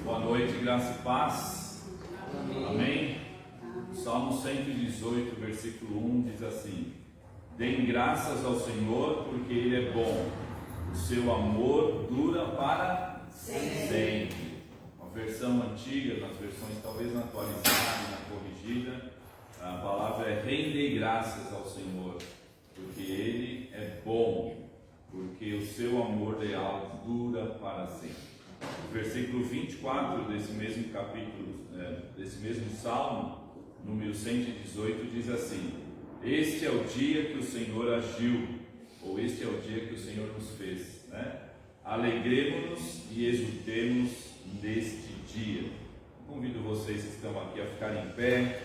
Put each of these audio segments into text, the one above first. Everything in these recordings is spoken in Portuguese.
Boa noite, graça e paz. Amém? Salmo 118, versículo 1 diz assim: Deem graças ao Senhor, porque Ele é bom, o seu amor dura para sempre. Uma versão antiga, nas versões talvez na atualizada, na corrigida, a palavra é: rendei graças ao Senhor, porque Ele é bom, porque o seu amor leal dura para sempre. O versículo 24 desse mesmo capítulo, desse mesmo salmo, número 118, diz assim: Este é o dia que o Senhor agiu, ou este é o dia que o Senhor nos fez, né? Alegremo-nos e exultemos neste dia. Convido vocês que estão aqui a ficarem em pé.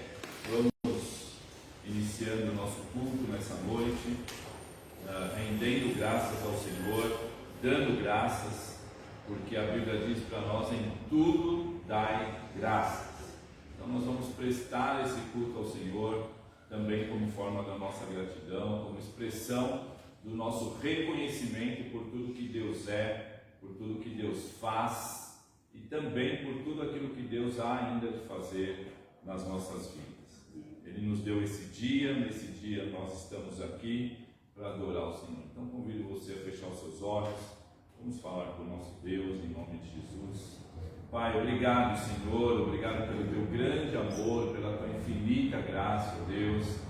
Vamos iniciando o nosso culto nessa noite, rendendo graças ao Senhor, dando graças, porque a Bíblia diz para nós: em tudo dai graças. Então nós vamos prestar esse culto ao Senhor também como forma da nossa gratidão, como expressão do nosso reconhecimento por tudo que Deus é, por tudo que Deus faz e também por tudo aquilo que Deus há ainda de fazer nas nossas vidas. Ele nos deu esse dia, nesse dia nós estamos aqui para adorar o Senhor. Então convido você a fechar os seus olhos. Vamos falar com o nosso Deus em nome de Jesus. Pai, obrigado, Senhor, obrigado pelo teu grande amor, pela tua infinita graça, ó Deus.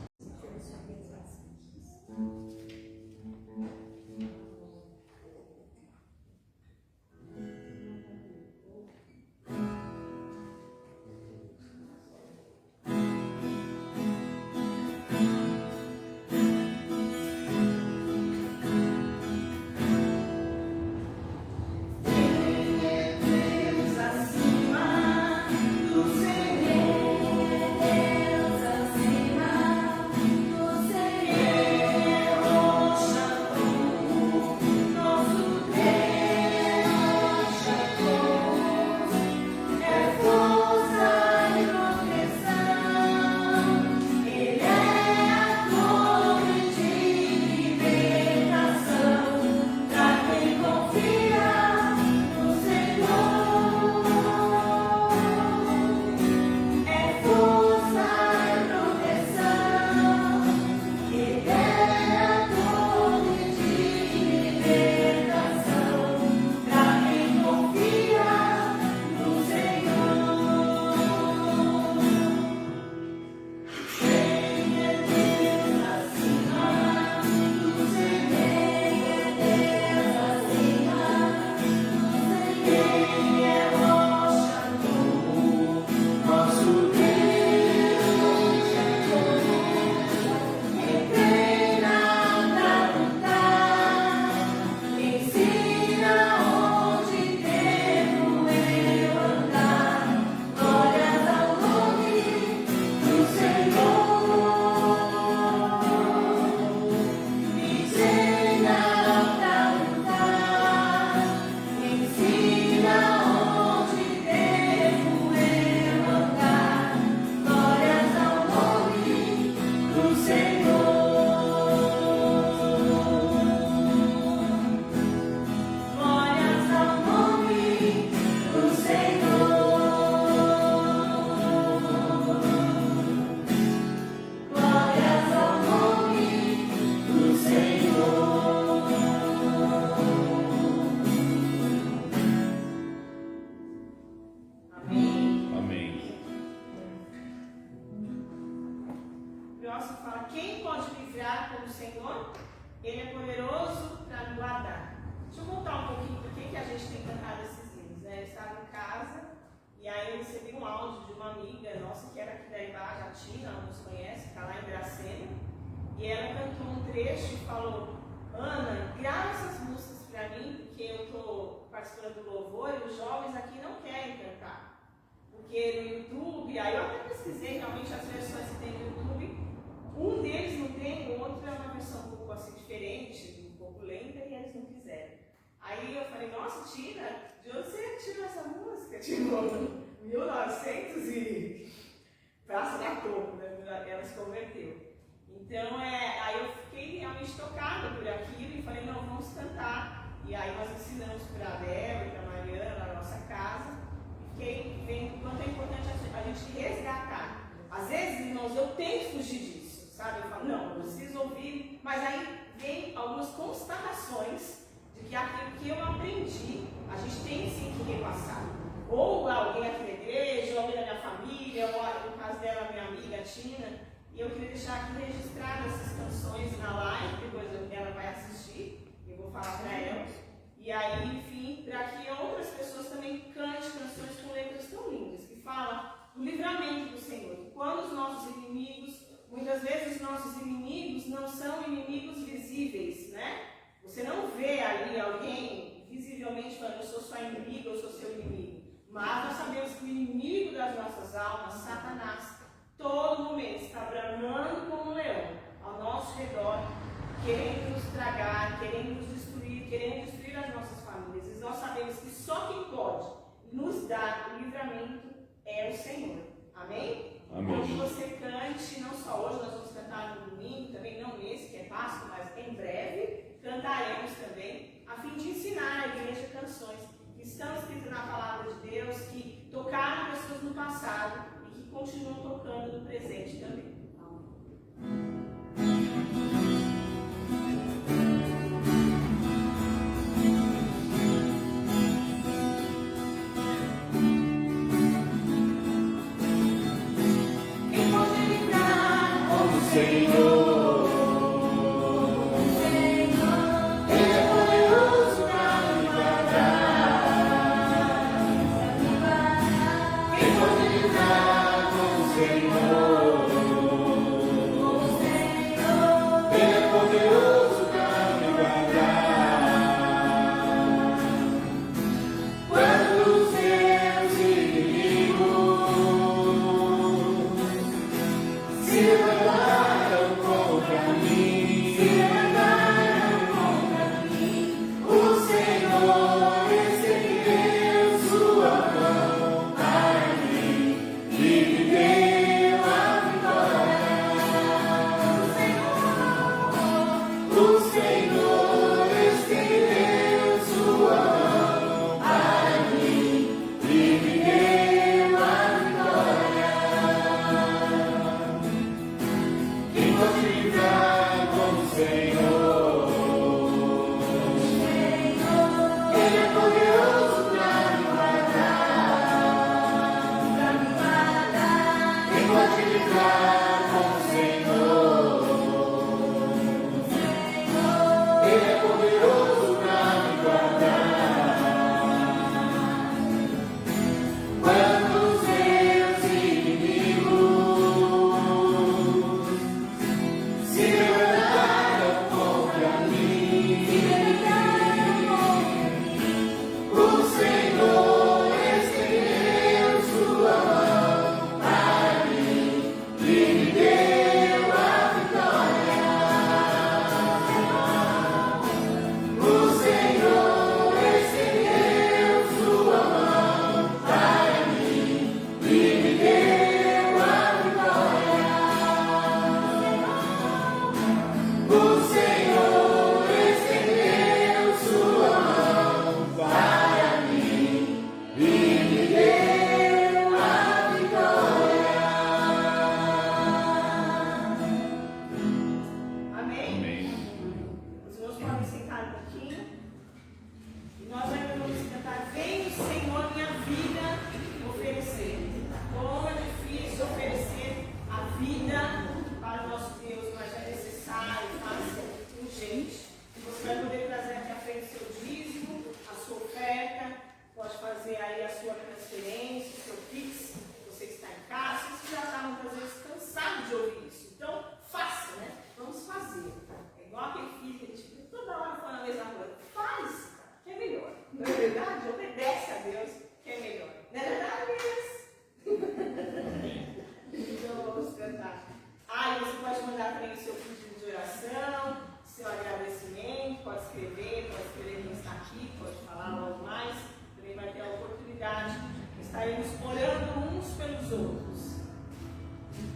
Aí eu falei: nossa, tira, de onde você tirou essa música? Tipo, 1900 e Praça da Topo, né? Ela se converteu. Então, aí eu fiquei realmente tocada por aquilo e falei: não, vamos cantar. E aí nós ensinamos para a Bela e para a Mariana na nossa casa. E fiquei que eu aprendi, a gente tem sim que repassar. Ou alguém aqui na igreja, ou alguém da minha família, ou no caso dela, minha amiga Tina. E eu queria deixar aqui registradas essas canções na live, depois ela vai assistir, eu vou falar para ela. E aí, enfim, para que outras pessoas também cantem canções com letras tão lindas, que falam do livramento do Senhor. Quando os nossos inimigos, muitas vezes os nossos inimigos não são inimigos visíveis, né? Você não vê ali alguém visivelmente falando, eu sou sua inimiga, eu sou seu inimigo. Mas nós sabemos que o inimigo das nossas almas, Satanás, todo momento está bramando como um leão ao nosso redor, querendo nos tragar, querendo nos destruir, querendo destruir as nossas famílias. E nós sabemos que só quem pode nos dar o livramento é o Senhor. Amém? Amém. Então que você cante, não só hoje, nós vamos cantar no domingo, também não nesse, que é Páscoa, mas em breve cantaremos também, a fim de ensinar a igreja canções que estão escritas na palavra de Deus, que tocaram pessoas no passado e que continuam tocando no presente também. Quem pode livrar como o Senhor?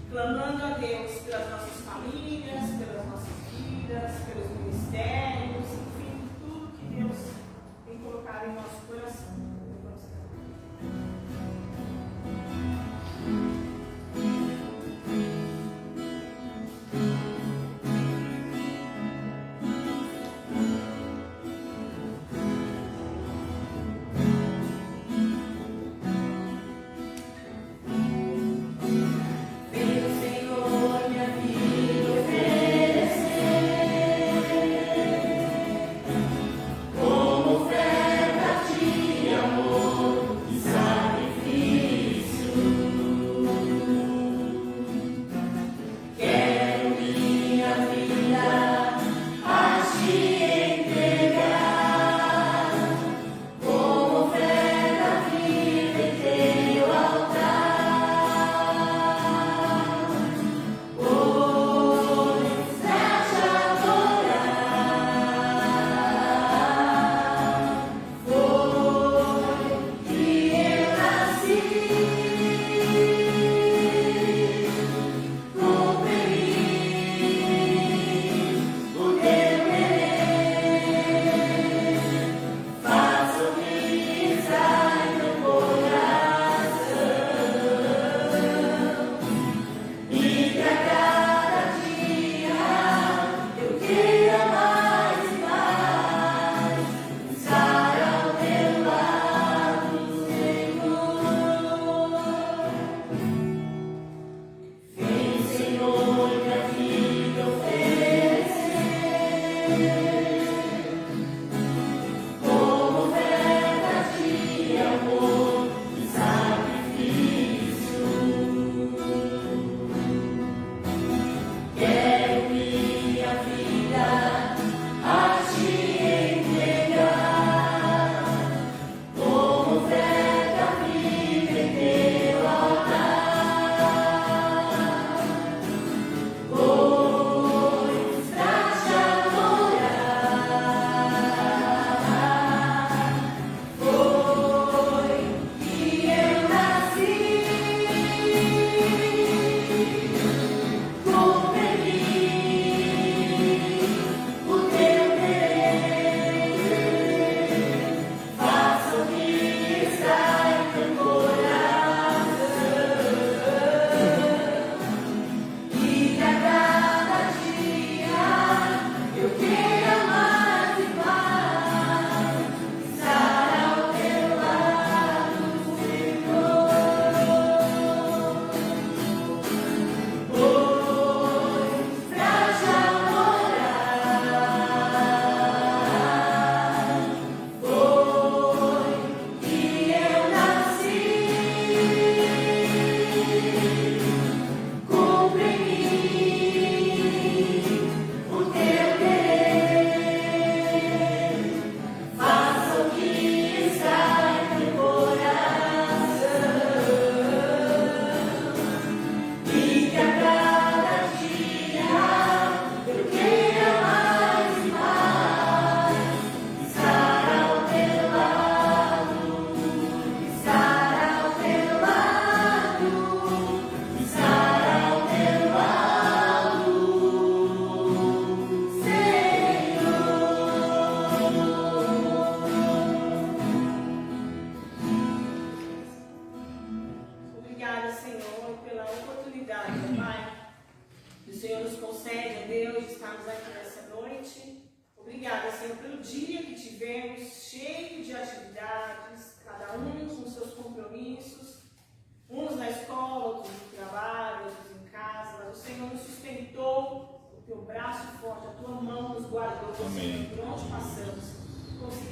Clamando a Deus pelas nossas famílias, pelas nossas vidas, pelos ministérios, enfim, tudo que Deus tem colocado em nosso coração.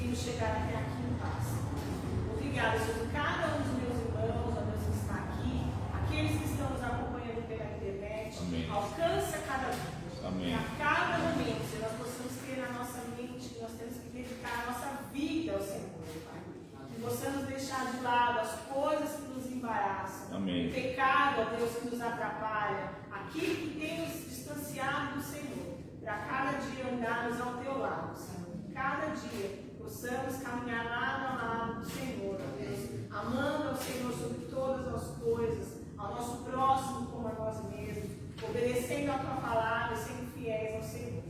conseguimos chegar até aqui em paz. Obrigada, Senhor, por cada um dos meus irmãos, ó Deus, que está aqui, aqueles que estão nos acompanhando pela internet. Amém. Alcança cada vida. Amém. A cada momento, Senhor, nós possamos ter na nossa mente que nós temos que dedicar a nossa vida ao Senhor, Pai. Que possamos deixar de lado as coisas que nos embaraçam. Amém. O pecado, ó Deus, que nos atrapalha. Aquilo que tem nos distanciado do Senhor. Para cada dia andarmos ao teu lado, Senhor. Cada dia possamos caminhar lado a lado do Senhor, ó Deus. Amando ao Senhor sobre todas as coisas. Ao nosso próximo como a nós mesmos. Obedecendo a tua palavra, sendo fiéis ao Senhor.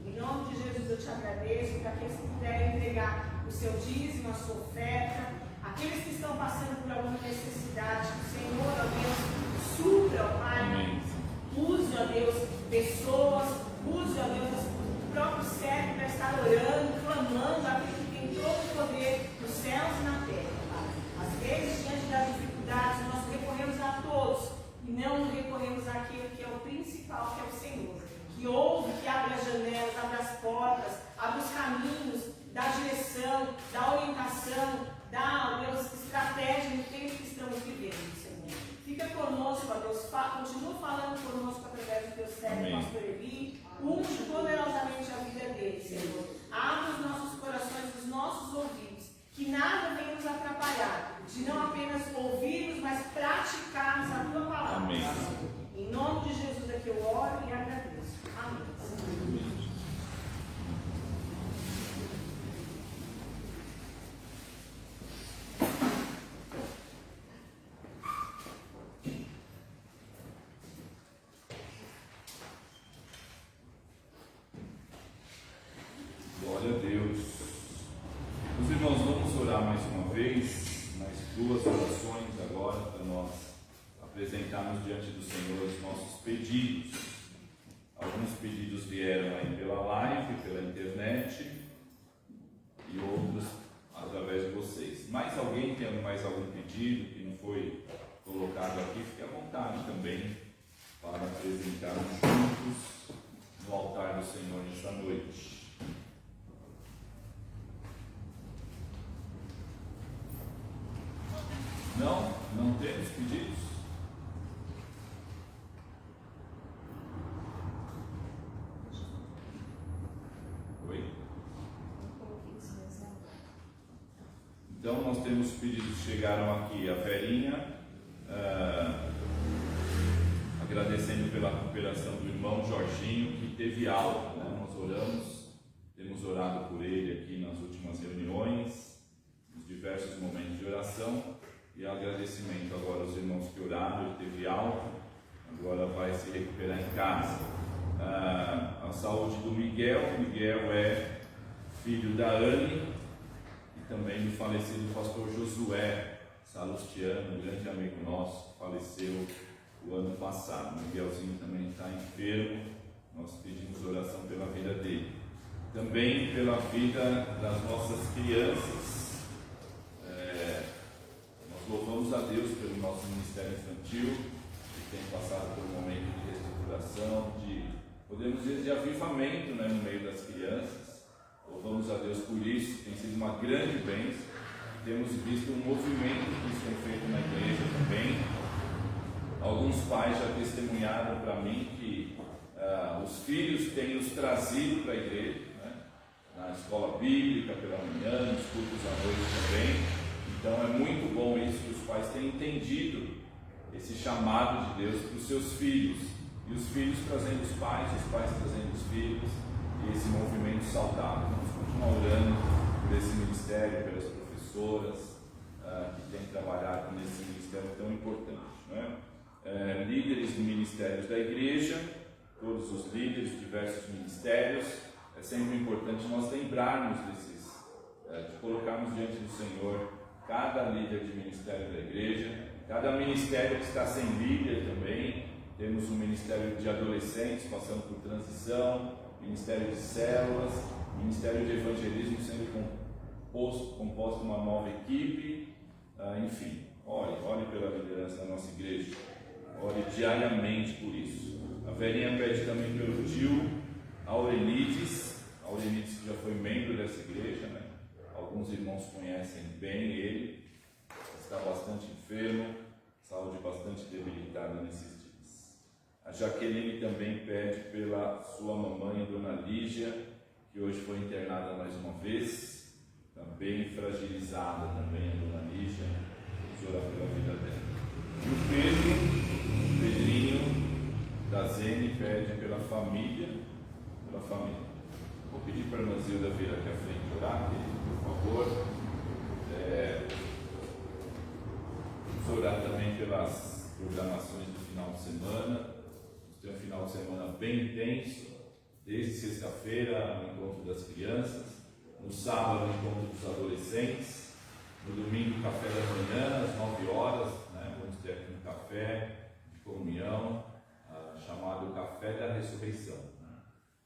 Em nome de Jesus eu te agradeço para aqueles que puderem entregar o seu dízimo, a sua oferta, aqueles que estão passando por alguma necessidade, que o Senhor, ó Deus, supra, ó Pai. Amém. Use, ó Deus, pessoas, use, ó Deus, o próprio servo para estar orando, clamando aquele que tem todo o poder nos céus e na terra, Pai. Às vezes, diante das dificuldades, nós recorremos a todos e não recorremos àquele que é o principal, que é o Senhor, que ouve, que abre as janelas, abre as portas, abre os caminhos, dá direção, dá orientação, dá, ó Deus, estratégia no tempo que estamos vivendo, Senhor. Fica conosco, ó Deus, continua falando conosco através do teu servo, pastor Eli, unge poderosamente a vida dele, Senhor. Abre os nossos corações, os nossos ouvidos, que nada venha nos atrapalhar, de não apenas ouvirmos, mas praticarmos a tua palavra. Amém. Em nome de Jesus é que eu oro e agradeço. Amém. Glória a Deus. Os irmãos, vamos orar mais uma vez, mais duas orações agora, para nós apresentarmos diante do Senhor os nossos pedidos. Alguns pedidos vieram aí pela live, pela internet, e outros através de vocês. Mais alguém tem mais algum pedido que não foi colocado aqui? Fique à vontade também para apresentarmos juntos no altar do Senhor nesta noite. Não? Não temos pedidos? Oi? Então nós temos pedidos que chegaram aqui. A Verinha, agradecendo pela recuperação do irmão Jorginho, que teve alta, né? Nós oramos, temos orado por ele aqui nas últimas reuniões, nos diversos momentos de oração. E agradecimento agora aos irmãos que oraram, ele teve alta, agora vai se recuperar em casa. A saúde do Miguel. Miguel é filho da Anne e também do falecido pastor Josué Salustiano, um grande amigo nosso, que faleceu o ano passado. O Miguelzinho também está enfermo, nós pedimos oração pela vida dele. Também pela vida das nossas crianças. Louvamos a Deus pelo nosso ministério infantil, que tem passado por um momento de reestruturação, podemos dizer, de avivamento, né, no meio das crianças. Louvamos a Deus por isso, tem sido uma grande bênção. Temos visto um movimento que isso tem feito na igreja também. Alguns pais já testemunharam para mim que os filhos têm nos trazido para a igreja, né, na escola bíblica pela manhã, nos cultos à noite também. Então é muito bom isso, que os pais têm entendido esse chamado de Deus para os seus filhos, e os filhos trazendo os pais trazendo os filhos, e esse movimento saudável. Vamos continuar orando por esse ministério, pelas professoras que têm trabalhado nesse ministério tão importante, né? Líderes de ministérios da igreja, todos os líderes de diversos ministérios. É sempre importante nós lembrarmos de colocarmos diante do Senhor cada líder de ministério da igreja, cada ministério que está sem líder também. Temos um ministério de adolescentes passando por transição, ministério de células, ministério de evangelismo sendo composto uma nova equipe, enfim, ore pela liderança da nossa igreja, ore diariamente por isso. A Verinha pede também pelo tio Aurelides que já foi membro dessa igreja, né? alguns irmãos conhecem bem ele, está bastante enfermo, saúde bastante debilitada nesses dias. A Jaqueline também pede pela sua mamãe, Dona Lígia, que hoje foi internada mais uma vez, também fragilizada também a Dona Lígia, vamos orar pela vida dela. E o Pedrinho da Zene pede pela família. Vou pedir para a irmã Zilda vir aqui à frente orar, por favor. Vamos orar também pelas programações do final de semana. Vamos ter um final de semana bem intenso, desde sexta-feira, o encontro das crianças, no sábado, o encontro dos adolescentes, no domingo, café da manhã, às 9 horas, né? Vamos ter aqui um café de comunhão, chamado Café da Ressurreição.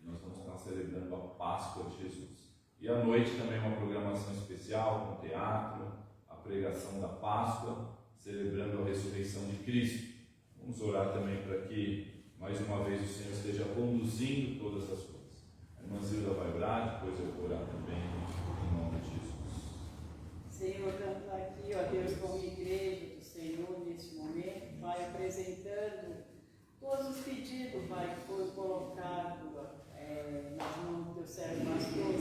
Nós vamos estar celebrando a Páscoa de Jesus. E à noite também uma programação especial com teatro, a pregação da Páscoa, celebrando a ressurreição de Cristo. Vamos orar também para que, mais uma vez, o Senhor esteja conduzindo todas as coisas. A irmã Zilda vai orar, depois eu vou orar também, em nome de Jesus. Senhor, estamos aqui, ó Deus, como igreja do Senhor, neste momento, vai apresentando todos os pedidos, Pai, que foram colocados nas mãos do teu servo pastor.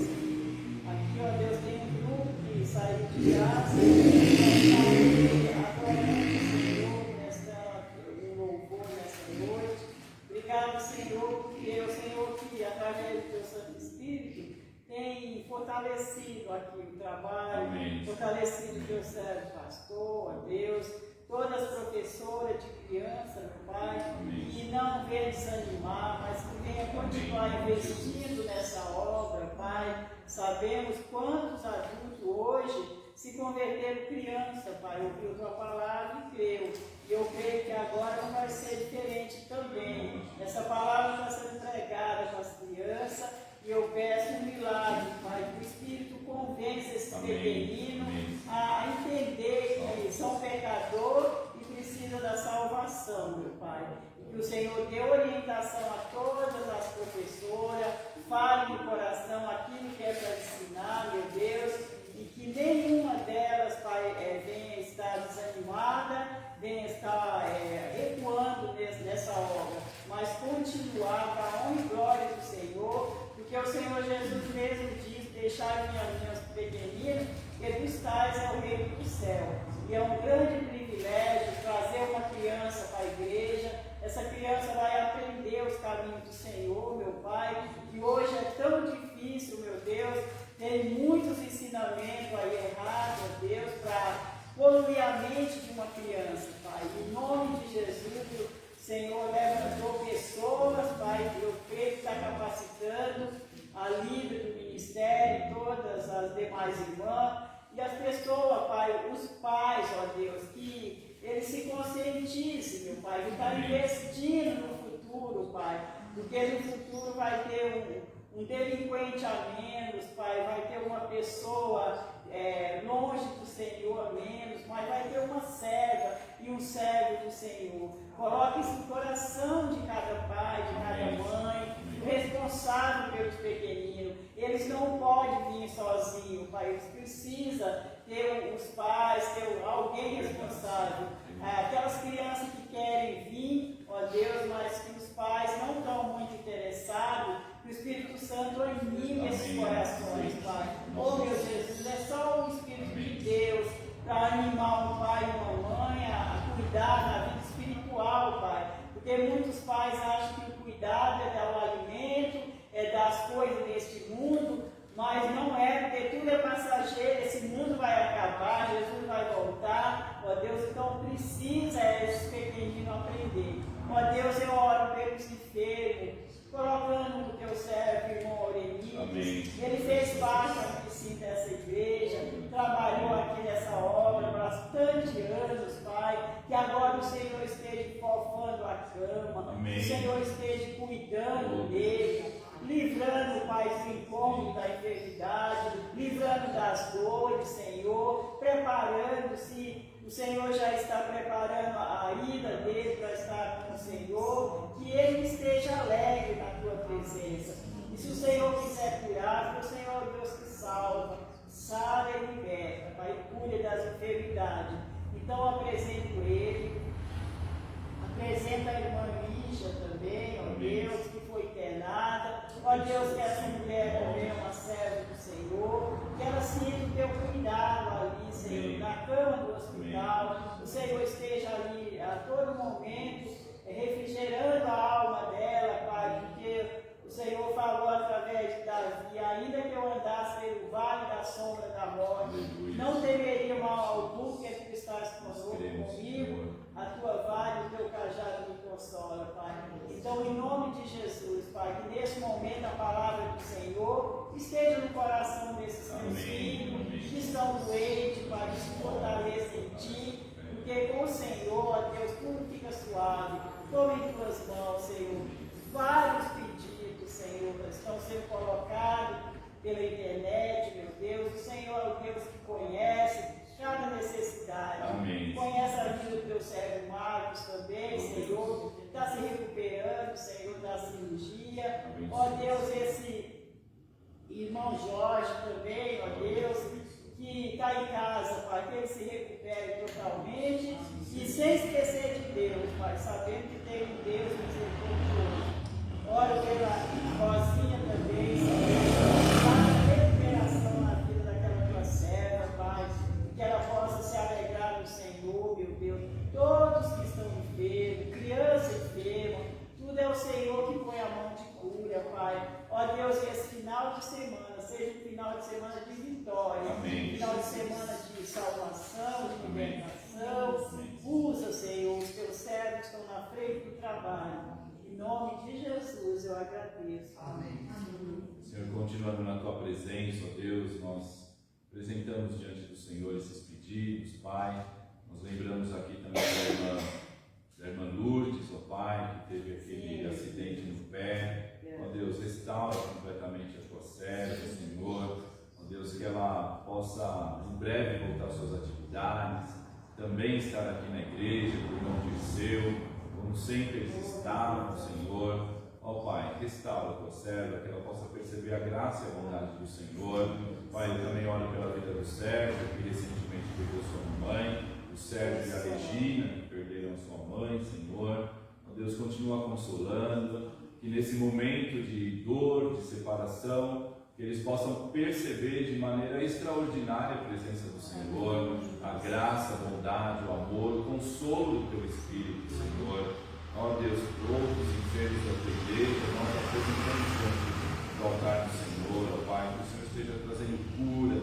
Aqui, ó Deus, tem um grupo que saiu de graça, adorando o Senhor em louvor nesta noite. Obrigado, Senhor, porque o Senhor que, através do teu Santo Espírito, tem fortalecido aqui o trabalho, Amém. Fortalecido o teu servo pastor, ó Deus, todas as professoras de criança, meu Pai, Amém. que não venha desanimar, mas que venha continuar investindo nessa obra, Pai. Sabemos quantos adultos hoje se converteram criança, Pai, ouviu tua palavra e creu. E eu creio que agora não vai ser diferente também. Essa palavra está sendo pregada para as crianças e eu peço um milagre, Pai, que o Espírito convença esse pequenino a entender que são pecadores e precisam da salvação, meu Pai. Que o Senhor dê orientação a todas as professoras, fale no coração aquilo que é para ensinar, meu Deus, e que nenhuma delas, Pai, venha estar desanimada, venha estar recuando nessa obra, mas continuar para a honra e glória do Senhor, porque o Senhor Jesus mesmo diz: deixai minhas pequeninas, que tu estás ao reino do céu. E é um grande privilégio trazer uma criança para a igreja. Essa criança vai aprender os caminhos do Senhor, meu Pai, que hoje é tão difícil, meu Deus, tem muitos ensinamentos aí errados, meu Deus, para poluir a mente de uma criança, Pai. Em nome de Jesus, Senhor, levantou pessoas, Pai, eu creio que está capacitando a líder do ministério, todas as demais irmãs, e as pessoas, Pai, os pais, ó Deus, que eles se conscientizem, meu Pai, de estar investindo no futuro, Pai, porque no futuro vai ter um delinquente a menos, Pai, vai ter uma pessoa longe do Senhor a menos, mas vai ter uma serva e um servo do Senhor. Coloque isso no coração de cada pai, de cada mãe, responsável pelos pequeninos. Eles não podem vir sozinhos, Pai, eles precisam ter os pais, ter alguém responsável. Aquelas crianças que querem vir, ó Deus, mas que os pais não estão muito interessados, que o Espírito Santo anime esses corações, Pai. Oh, meu Jesus, é só o Espírito de Deus para animar um pai e uma mãe a cuidar da vida espiritual, Pai. Porque muitos pais acham que o cuidado é dar o alimento, é dar as coisas deste mundo, mas não é, porque tudo é passageiro, esse mundo vai acabar, Jesus vai voltar, ó Deus, então precisa esses pequeninos aprender. Ó Deus, eu oro pelos enfermos, colocando o teu servo, irmão Orenides. Ele fez parte assim, dessa igreja, trabalhou aqui nessa obra bastante anos, Pai, que agora o Senhor esteja fofando a cama, Amém. O Senhor esteja cuidando dele, livrando, Pai, do incômodo da enfermidade, livrando das dores, Senhor, preparando-se. O Senhor já está preparando a ida dele para estar com o Senhor, que ele esteja alegre na tua presença. E se o Senhor quiser curar, o Senhor é o Deus que salva. sara e liberta, Pai, cura das enfermidades. Então apresento ele, apresenta a irmã Lígia também, ó Deus, que foi internada. Ó Deus, que essa mulher também é uma serva do Senhor, que ela sinta o teu cuidado ali, Senhor, na cama do hospital. O Senhor esteja ali a todo momento, refrigerando a alma dela, Pai, porque o Senhor falou através de Davi: ainda que eu andasse pelo vale da sombra da morte, não temeria mal algum, porque tu estás comigo, a tua vara e o teu cajado me consola, Pai. Então, em nome de Jesus, Pai, que nesse momento a palavra do Senhor esteja no coração desses teus filhos que estão doentes, Pai, que se fortaleçam em Ti, porque com o Senhor, ó Deus, tudo fica suave. Toma em tuas mãos, Senhor, vários pedidos, Senhor, estão sendo colocados pela internet, meu Deus. O Senhor é o Deus que conhece cada necessidade. Amém. Conhece a vida do teu servo Marcos também, Senhor, está se recuperando, Senhor, da cirurgia. Amém. Ó Deus, esse irmão Jorge também, ó Deus, que está em casa, Pai, que ele se recupere totalmente e sem esquecer de Deus, Pai, sabendo que tem um Deus misericordioso. Oro pela Rosinha também, Senhor, para recuperação na vida daquela tua serva, Pai, que ela possa se alegrar no Senhor, meu Deus. Todos que estão enfermos, criança enferma, tudo é o Senhor que põe a mão de cura, Pai. Ó Deus, que esse final de semana seja um final de semana de vitória, Amém. Final de semana de salvação, de libertação. Usa, Senhor, os teus servos estão na frente do trabalho. Em nome de Jesus eu agradeço. Amém. Senhor, continuando na tua presença, ó Deus, nós apresentamos diante do Senhor esses pedidos, Pai. Nós lembramos aqui também da irmã Lourdes, ó Pai, que teve aquele acidente no pé. Ó Deus, restaura completamente a tua serva, Senhor. Ó Deus, que ela possa em breve voltar às suas atividades, também estar aqui na igreja, por irmão Dirceu, como sempre eles estavam, Senhor. Ó Pai, restaura a tua serva, que ela possa perceber a graça e a bondade do Senhor. Pai, eu também oro pela vida do Sérgio, que recentemente perdeu sua mãe, o Sérgio e a Regina, que perderam sua mãe, Senhor. Ó Deus, continua consolando, que nesse momento de dor, de separação, que eles possam perceber de maneira extraordinária a presença do Senhor, a graça, a bondade, o amor, o consolo do teu Espírito, Senhor. Ó Deus, todos os enfermos da tua igreja, nós apresentamos diante do altar do Senhor, ó Pai, que o Senhor esteja trazendo cura,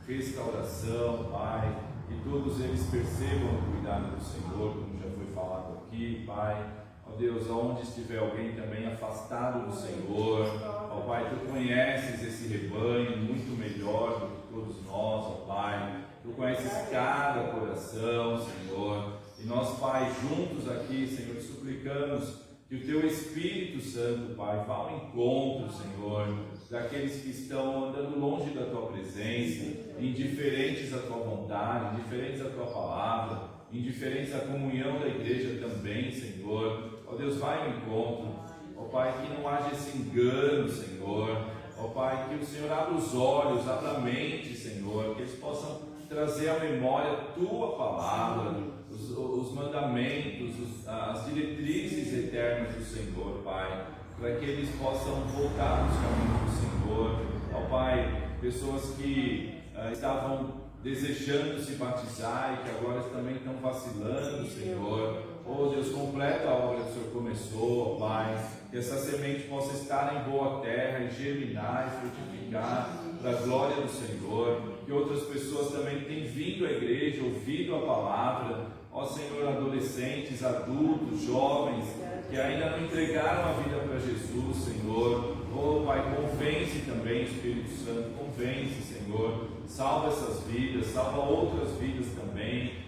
restauração, Pai, que todos eles percebam o cuidado do Senhor, como já foi falado aqui, Pai. Ó Deus, aonde estiver alguém também afastado do Senhor, ó Pai, Tu conheces esse rebanho muito melhor do que todos nós, ó Pai. Tu conheces cada coração, Senhor. E nós, Pai, juntos aqui, Senhor, suplicamos que o Teu Espírito Santo, Pai, vá ao encontro, Senhor, daqueles que estão andando longe da Tua presença, indiferentes à Tua vontade, indiferentes à Tua palavra, indiferentes à comunhão da igreja também, Senhor. Ó Deus, vai ao encontro. Ó Pai, que não haja esse engano, Senhor. Ó Pai, que o Senhor abra os olhos, abra a mente, Senhor, que eles possam trazer à memória a Tua palavra, os mandamentos, as diretrizes eternas do Senhor, Pai, para que eles possam voltar nos caminhos do Senhor. Ó Pai, pessoas que estavam desejando se batizar e que agora também estão vacilando, Senhor. Oh Deus, completa a obra que o Senhor começou, ó Pai, que essa semente possa estar em boa terra e germinar e frutificar para a glória do Senhor, que outras pessoas também têm vindo à igreja, ouvido a palavra, ó Senhor, adolescentes, adultos, jovens, que ainda não entregaram a vida para Jesus, Senhor. Oh Pai, convence também, Espírito Santo, convence, Senhor, salva essas vidas, salva outras vidas também,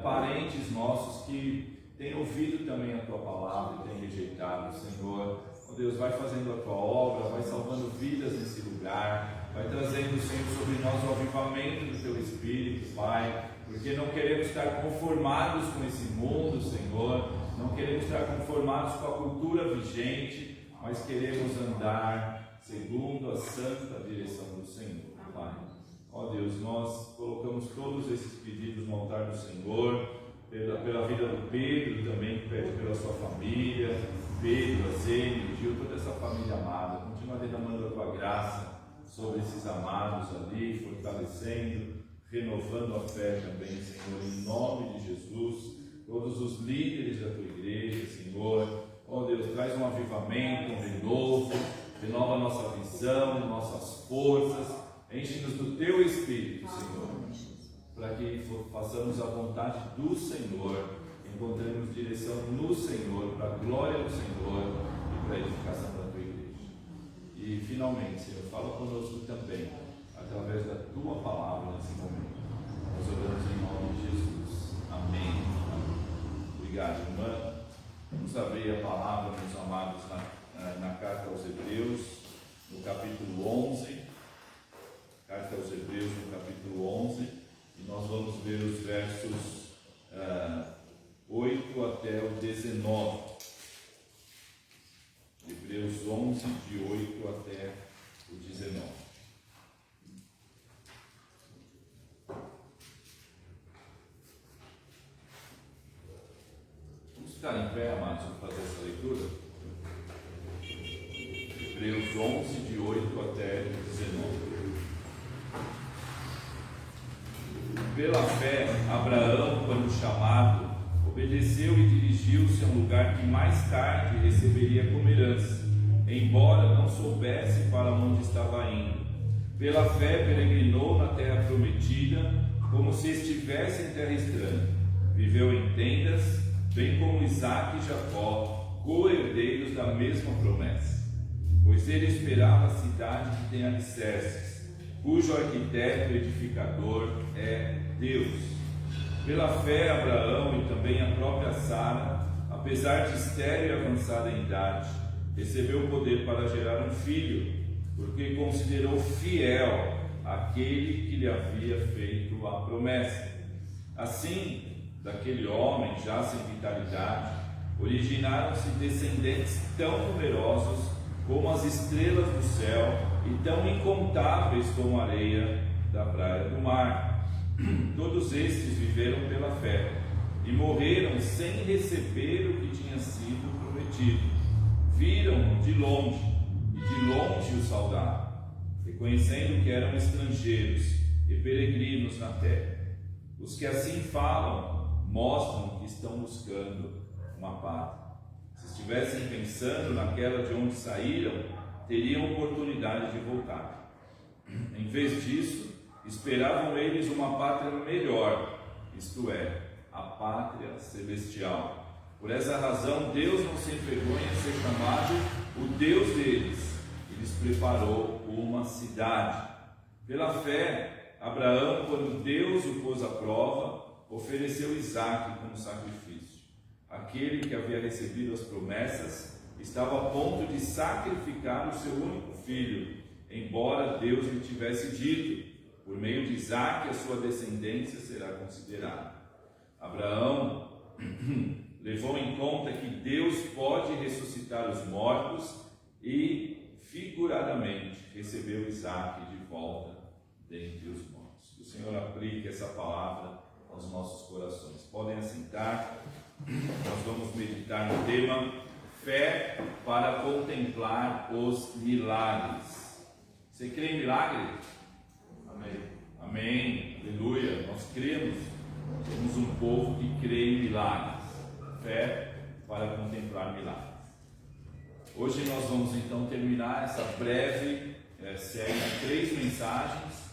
parentes nossos que têm ouvido também a Tua palavra e têm rejeitado, Senhor. Oh Deus, vai fazendo a Tua obra, vai salvando vidas nesse lugar, vai trazendo, Senhor, sobre nós o avivamento do Teu Espírito, Pai, porque não queremos estar conformados com esse mundo, Senhor, não queremos estar conformados com a cultura vigente, mas queremos andar segundo a santa direção do Senhor, Pai. Ó Deus, nós colocamos todos esses pedidos no altar do Senhor, pela vida do Pedro também, que pede pela sua família, Pedro, a Zene, o Gil, toda essa família amada. Continua derramando a tua graça sobre esses amados ali, fortalecendo, renovando a fé também, Senhor, em nome de Jesus. Todos os líderes da tua igreja, Senhor, ó Deus, traz um avivamento, um renovo, renova a nossa visão, nossas forças, enche-nos do teu Espírito, Senhor, para que façamos a vontade do Senhor, encontremos direção no Senhor, para a glória do Senhor e para a edificação da tua igreja. E finalmente, Senhor, fala conosco também, através da tua palavra nesse momento. Nós oramos em nome de Jesus. Amém. Obrigado, irmã. Vamos abrir a palavra, meus amados, na carta aos Hebreus, no capítulo 11. Carta aos Hebreus, no capítulo 11, e nós vamos ver os versos 8 até o 19. Hebreus 11, de 8 até o 19. Vamos ficar em pé, amados, para fazer essa leitura? Hebreus 11, de 8 até o 19. Pela fé, Abraão, quando chamado, obedeceu e dirigiu-se a um lugar que mais tarde receberia como herança, embora não soubesse para onde estava indo. Pela fé, peregrinou na terra prometida, como se estivesse em terra estranha. Viveu em tendas, bem como Isaque e Jacó, co-herdeiros da mesma promessa. Pois ele esperava a cidade que tem alicerces, cujo arquiteto e edificador é Deus. Pela fé, Abraão e também a própria Sara, apesar de estéril e avançada em idade, recebeu o poder para gerar um filho, porque considerou fiel aquele que lhe havia feito a promessa. Assim, daquele homem, já sem vitalidade, originaram-se descendentes tão numerosos como as estrelas do céu e tão incontáveis como a areia da praia do mar. Todos estes viveram pela fé e morreram sem receber o que tinha sido prometido. Viram-no de longe e de longe o saudaram, reconhecendo que eram estrangeiros e peregrinos na terra. Os que assim falam mostram que estão buscando uma pátria. Se estivessem pensando naquela de onde saíram, teriam oportunidade de voltar. Em vez disso, esperavam eles uma pátria melhor, isto é, a pátria celestial. Por essa razão, Deus não se envergonha de ser chamado o Deus deles, e lhes preparou uma cidade. Pela fé, Abraão, quando Deus o pôs à prova, ofereceu Isaque como sacrifício. Aquele que havia recebido as promessas estava a ponto de sacrificar o seu único filho, embora Deus lhe tivesse dito: por meio de Isaque a sua descendência será considerada. Abraão levou em conta que Deus pode ressuscitar os mortos e, figuradamente, recebeu Isaque de volta dentre os mortos. Que o Senhor aplique essa palavra aos nossos corações. Podem assentar. Nós vamos meditar no tema fé para contemplar os milagres. Você crê em milagre? Amém. Amém. Aleluia. Nós cremos. Somos um povo que crê em milagres. Fé para contemplar milagres. Hoje nós vamos então terminar essa breve série de 3 mensagens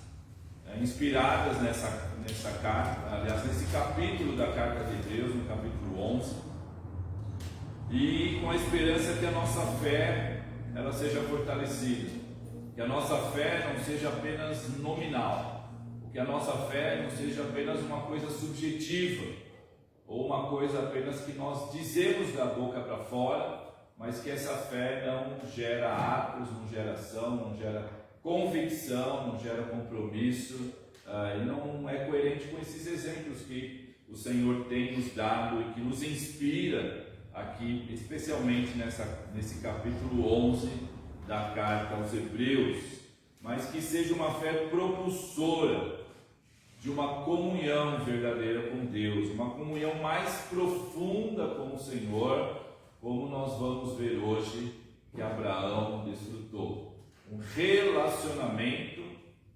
inspiradas nessa carta, aliás, nesse capítulo da carta de Hebreus, no capítulo 11, e com a esperança que a nossa fé ela seja fortalecida, que a nossa fé não seja apenas nominal, que a nossa fé não seja apenas uma coisa subjetiva, ou uma coisa apenas que nós dizemos da boca para fora, mas que essa fé não gera atos, não gera ação, não gera convicção, não gera compromisso, e não é coerente com esses exemplos que o Senhor tem nos dado e que nos inspira aqui, especialmente nesse capítulo 11 da carta aos Hebreus. mas que seja uma fé propulsora de uma comunhão verdadeira com Deus, uma comunhão mais profunda com o Senhor, como nós vamos ver hoje que Abraão desfrutou. Um relacionamento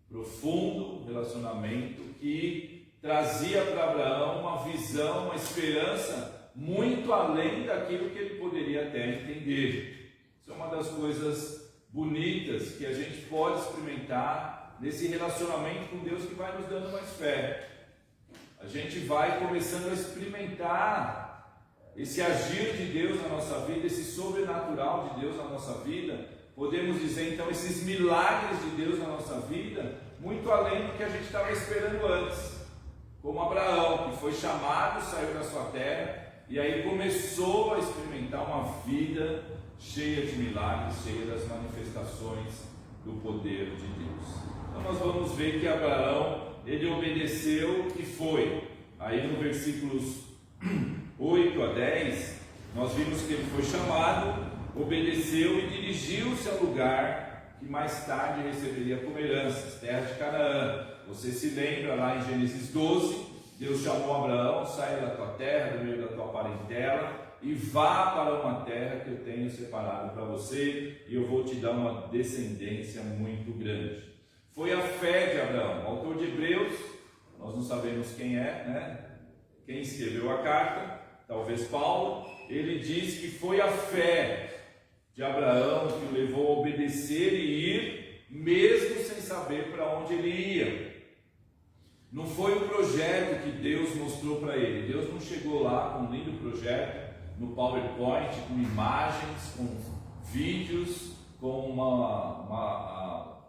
profundo, relacionamento que trazia para Abraão uma visão, uma esperança muito além daquilo que ele poderia até entender. Isso é uma das coisas bonitas que a gente pode experimentar nesse relacionamento com Deus, que vai nos dando mais fé. A gente vai começando a experimentar esse agir de Deus na nossa vida, esse sobrenatural de Deus na nossa vida. Podemos dizer então esses milagres de Deus na nossa vida, muito além do que a gente estava esperando antes. Como Abraão, que foi chamado, saiu da sua terra e aí começou a experimentar uma vida cheia de milagres, cheia das manifestações do poder de Deus. Então nós vamos ver que Abraão, ele obedeceu e foi. Aí no versículos 8 a 10, nós vimos que ele foi chamado, obedeceu e dirigiu-se ao lugar que mais tarde receberia como herança, terra de Canaã. Você se lembra lá em Gênesis 12, Deus chamou Abraão: saia da tua terra, do meio da tua parentela, e vá para uma terra que eu tenho separado para você, e eu vou te dar uma descendência muito grande. Foi a fé de Abraão. O autor de Hebreus, nós não sabemos quem é, né? Quem escreveu a carta, talvez Paulo. Ele diz que foi a fé de Abraão que o levou a obedecer e ir, mesmo sem saber para onde ele ia. Não foi o projeto que Deus mostrou para ele. Deus não chegou lá com um lindo projeto no PowerPoint, com imagens, com vídeos, com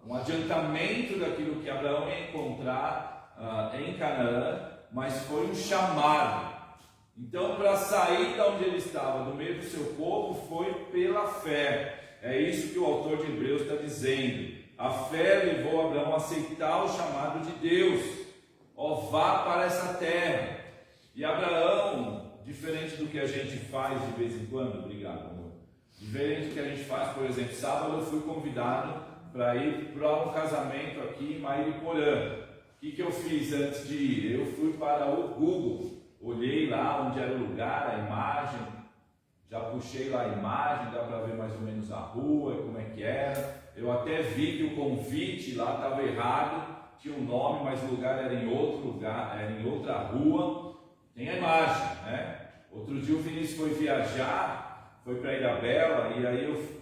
um adiantamento daquilo que Abraão ia encontrar em Canaã, mas foi um chamado. Então, para sair de onde ele estava, do meio do seu povo, foi pela fé. É isso que o autor de Hebreus está dizendo. A fé levou Abraão a aceitar o chamado de Deus. Ó, vá para essa terra. E Abraão, diferente do que a gente faz de vez em quando, obrigado, amor. Diferente do que a gente faz, por exemplo, sábado eu fui convidado para ir para um casamento aqui em Mairiporã. O que eu fiz antes de ir? Eu fui para o Google, olhei lá onde era o lugar, a imagem, já puxei lá a imagem, dá para ver mais ou menos a rua e como é que era. Eu até vi que o convite lá estava errado, tinha um nome, mas o lugar era em outro lugar, era em outra rua. Tem a imagem, né? Outro dia o Vinícius foi viajar, foi para Ilhabela, e aí eu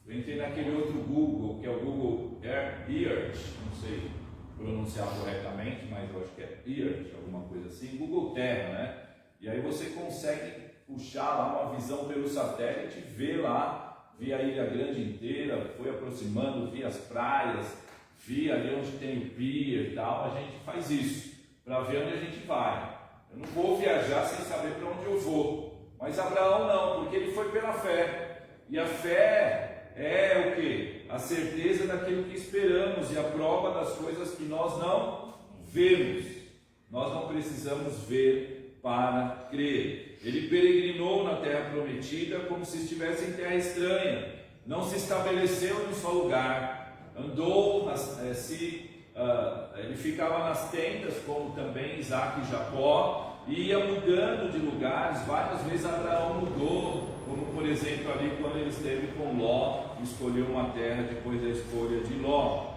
entrei naquele outro Google, que é o Google Earth, não sei pronunciar corretamente, mas eu acho que é Earth, alguma coisa assim, Google Terra, né? E aí você consegue puxar lá uma visão pelo satélite, ver lá, vi a Ilha Grande inteira, foi aproximando, vi as praias, vi ali onde tem o pier e tal. A gente faz isso, para ver onde a gente vai. Eu não vou viajar sem saber para onde eu vou. Mas Abraão não, porque ele foi pela fé. E a fé é o quê? A certeza daquilo que esperamos e a prova das coisas que nós não vemos. Nós não precisamos ver para crer. Ele peregrinou na terra prometida como se estivesse em terra estranha. Não se estabeleceu em um só lugar. Andou, ele ficava nas tendas, como também Isaac e Jacó, e ia mudando de lugares. Várias vezes Abraão mudou, como por exemplo ali quando ele esteve com Ló, escolheu uma terra depois da escolha de Ló.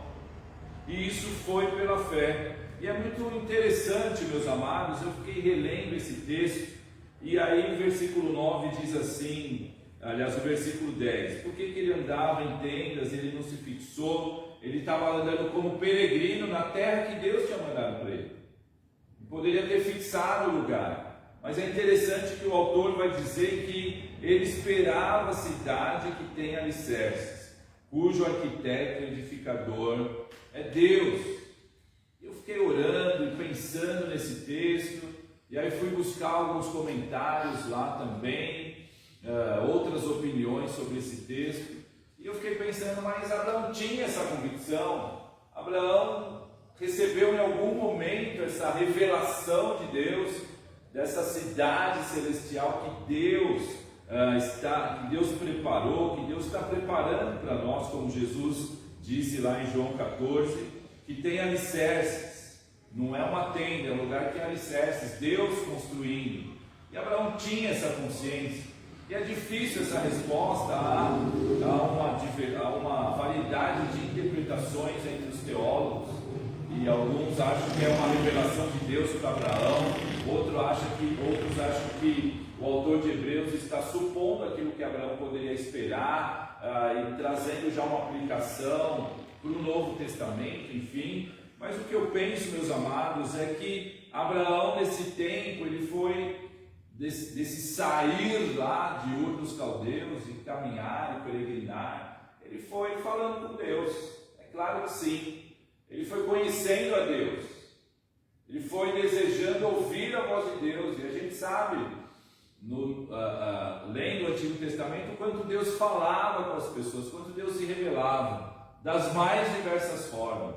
E isso foi pela fé. E é muito interessante, meus amados, eu fiquei relendo esse texto, e aí o versículo 9 diz assim, aliás o versículo 10, por que ele andava em tendas, ele não se fixou? Ele estava andando como peregrino na terra que Deus tinha mandado para ele. Poderia ter fixado o lugar, mas é interessante que o autor vai dizer que ele esperava a cidade que tem alicerces, cujo arquiteto e edificador é Deus. Eu fiquei orando e pensando nesse texto, e aí fui buscar alguns comentários lá também, outras opiniões sobre esse texto. E eu fiquei pensando, mas Abraão tinha essa convicção? Abraão recebeu em algum momento essa revelação de Deus, dessa cidade celestial que Deus que Deus preparou, que Deus está preparando para nós, como Jesus disse lá em João 14, que tem alicerces, não é uma tenda, é um lugar que tem alicerces, Deus construindo. E Abraão tinha essa consciência. E é difícil essa resposta a uma variedade de interpretações entre os teólogos. E alguns acham que é uma revelação de Deus para Abraão, outros acham que o autor de Hebreus está supondo aquilo que Abraão poderia esperar e trazendo já uma aplicação para o Novo Testamento, enfim. Mas o que eu penso, meus amados, é que Abraão, nesse tempo, ele foi desse sair lá de Ur dos Caldeus e caminhar e peregrinar, ele foi falando com Deus. É claro que sim. Ele foi conhecendo a Deus, ele foi desejando ouvir a voz de Deus, e a gente sabe, lendo o Antigo Testamento, quanto Deus falava com as pessoas, quanto Deus se revelava, das mais diversas formas.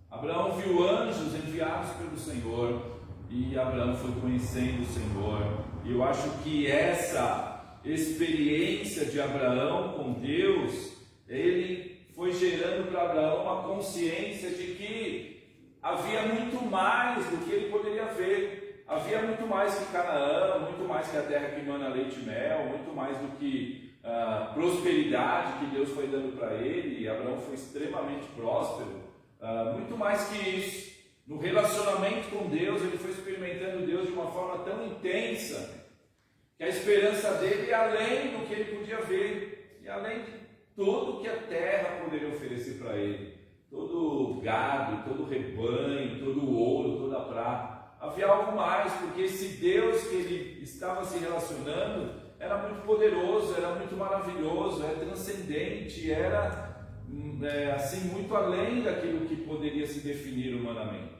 Abraão viu anjos enviados pelo Senhor, e Abraão foi conhecendo o Senhor, e eu acho que essa experiência de Abraão com Deus, ele foi gerando para Abraão uma consciência de que havia muito mais do que ele poderia ver. Havia muito mais que Canaã, muito mais que a terra que emana leite e mel, muito mais do que prosperidade que Deus foi dando para ele, e Abraão foi extremamente próspero, muito mais que isso. No relacionamento com Deus, ele foi experimentando Deus de uma forma tão intensa, que a esperança dele ia além do que ele podia ver, e além de tudo que a terra poderia oferecer para ele, todo o gado, todo o rebanho, todo o ouro, toda a prata. Havia algo mais, porque esse Deus que ele estava se relacionando era muito poderoso, era muito maravilhoso, era transcendente, era assim, muito além daquilo que poderia se definir humanamente.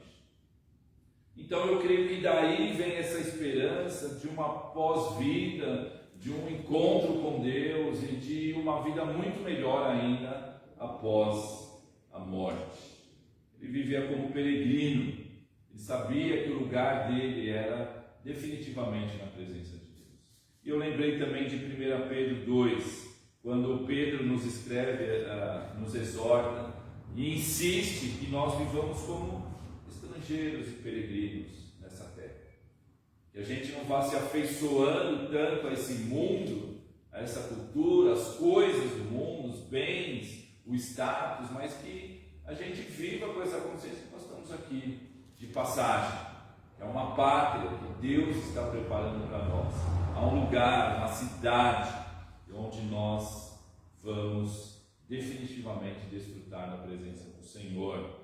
Então eu creio que daí vem essa esperança de uma pós-vida, de um encontro com Deus e de uma vida muito melhor ainda após a morte. Ele vivia como peregrino, ele sabia que o lugar dele era definitivamente na presença de Deus. E eu lembrei também de 1 Pedro 2, quando Pedro nos escreve, nos exorta e insiste que nós vivamos como estrangeiros e peregrinos nessa terra. Que a gente não vá se afeiçoando tanto a esse mundo, a essa cultura, as coisas do mundo, os bens, o status, mas que a gente viva com essa consciência que nós estamos aqui de passagem, que é uma pátria que Deus está preparando para nós. Há um lugar, uma cidade, onde nós vamos definitivamente desfrutar da presença do Senhor.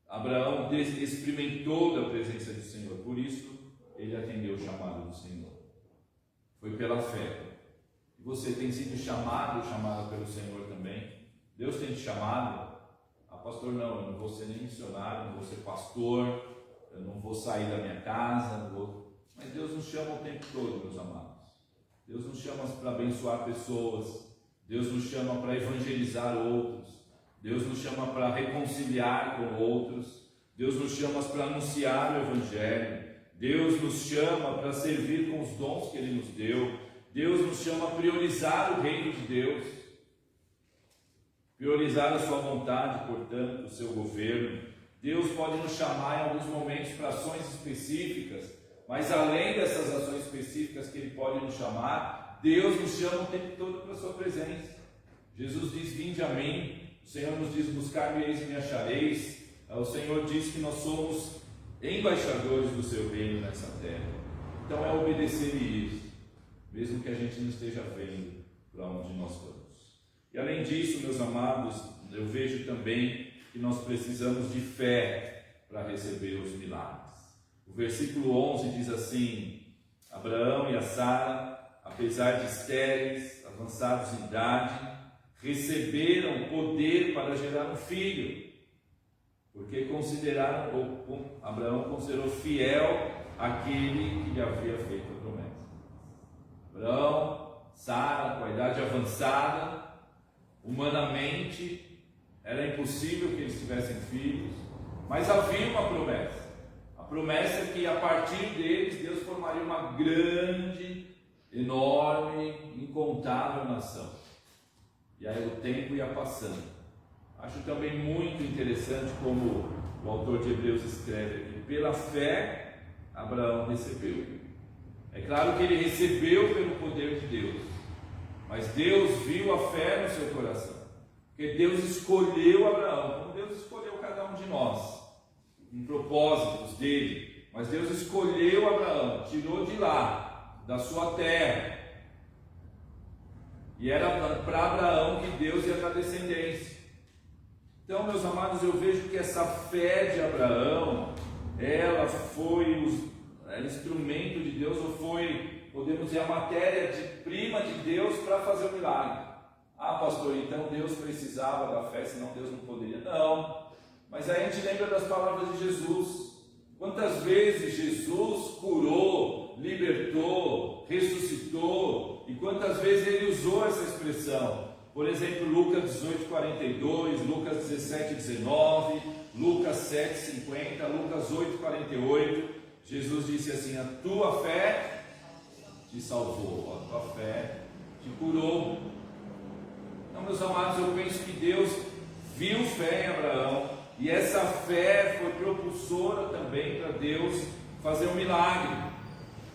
Abraão experimentou da presença do Senhor, por isso ele atendeu o chamado do Senhor. Foi pela fé. E você tem sido chamada pelo Senhor também? Deus tem te chamado? Pastor, não, eu não vou ser nem missionário, não vou ser pastor, eu não vou sair da minha casa, mas Deus nos chama o tempo todo, meus amados. Deus nos chama para abençoar pessoas, Deus nos chama para evangelizar outros, Deus nos chama para reconciliar com outros, Deus nos chama para anunciar o Evangelho, Deus nos chama para servir com os dons que Ele nos deu, Deus nos chama a priorizar o reino de Deus, priorizar a sua vontade, portanto, o seu governo. Deus pode nos chamar em alguns momentos para ações específicas, mas além dessas ações específicas que Ele pode nos chamar, Deus nos chama o tempo todo para a sua presença. Jesus diz: vinde a mim. O Senhor nos diz: buscar-me-eis e me achareis. O Senhor diz que nós somos embaixadores do seu reino nessa terra. Então é obedecer e ir, mesmo que a gente não esteja vendo para onde nós vamos. E além disso, meus amados, eu vejo também que nós precisamos de fé para receber os milagres. O versículo 11 diz assim: Abraão e a Sara, apesar de estéreis, avançados em idade, receberam poder para gerar um filho, porque Abraão considerou fiel aquele que lhe havia feito a promessa. Abraão, Sara, com a idade avançada, humanamente era impossível que eles tivessem filhos, mas havia uma promessa. A promessa é que a partir deles Deus formaria uma grande, enorme, incontável nação. E aí o tempo ia passando, Acho também muito interessante como o autor de Hebreus escreve aqui: pela fé Abraão recebeu. É claro que ele recebeu pelo poder de Deus, mas Deus viu a fé no seu coração, porque Deus escolheu Abraão, como Deus escolheu cada um de nós, em propósitos dele. Mas Deus escolheu Abraão, tirou de lá, da sua terra, e era para Abraão que Deus ia dar descendência. Então, meus amados, eu vejo que essa fé de Abraão, ela foi instrumento de Deus, ou foi, podemos dizer, a matéria-prima de Deus para fazer o milagre. Ah, pastor, então Deus precisava da fé, senão Deus não poderia. Não, mas aí a gente lembra das palavras de Jesus. Quantas vezes Jesus curou, libertou, ressuscitou, e quantas vezes ele usou essa expressão. Por exemplo, Lucas 18:42, Lucas 17:19, Lucas 7:50, Lucas 8:48. Jesus disse assim: a tua fé te salvou, a tua fé te curou. Então, meus amados, eu penso que Deus viu fé em Abraão, e essa fé foi propulsora também para Deus fazer um milagre.